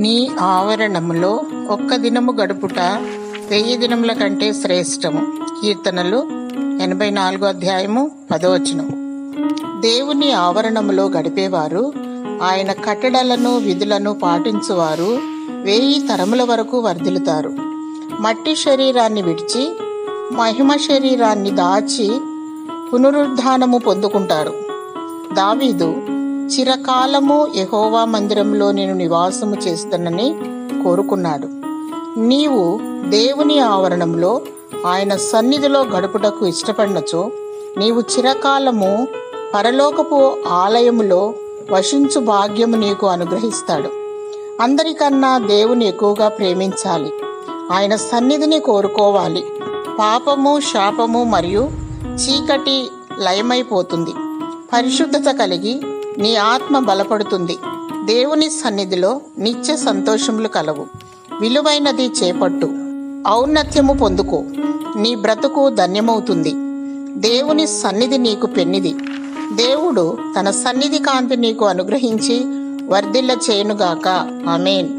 నీ ఆవరణములో ఒక్క దినము గడుపుట 1000 దినముల కంటే శ్రేష్టము. కీర్తనలు 84:10. దేవుని ఆవరణములో గడిపేవారు, ఆయన కట్టడలను విధులను పాటించువారు 1000 తరముల వరకు వర్ధిల్లుతారు. మట్టి శరీరాన్ని విడిచి మహిమ శరీరాన్ని దాచి పునరుద్ధానము పొందుకుంటారు. దావీదు, చిరకాలము యెహోవా మందిరంలో నేను నివాసము చేస్తానని కోరుకున్నాడు. నీవు దేవుని ఆవరణంలో ఆయన సన్నిధిలో గడుపుటకు ఇష్టపడినచో నీవు చిరకాలము పరలోకపు ఆలయములో వసించు భాగ్యము నీకు అనుగ్రహిస్తాడు. అందరికన్నా దేవుని ఎక్కువగా ప్రేమించాలి. ఆయన సన్నిధిని కోరుకోవాలి. పాపము, శాపము మరియు చీకటి లయమైపోతుంది. పరిశుద్ధత కలిగి నీ ఆత్మ బలపడుతుంది. దేవుని సన్నిధిలో నిత్య సంతోషములు కలవు. విలువైనది చేపట్టు, ఔన్నత్యము పొందుకో, నీ బ్రతుకు ధన్యమవుతుంది. దేవుని సన్నిధి నీకు పెన్నిది. దేవుడు తన సన్నిధి కాంతి నీకు అనుగ్రహించి వర్ధిల్ల చేయునుగాక. ఆమేన్.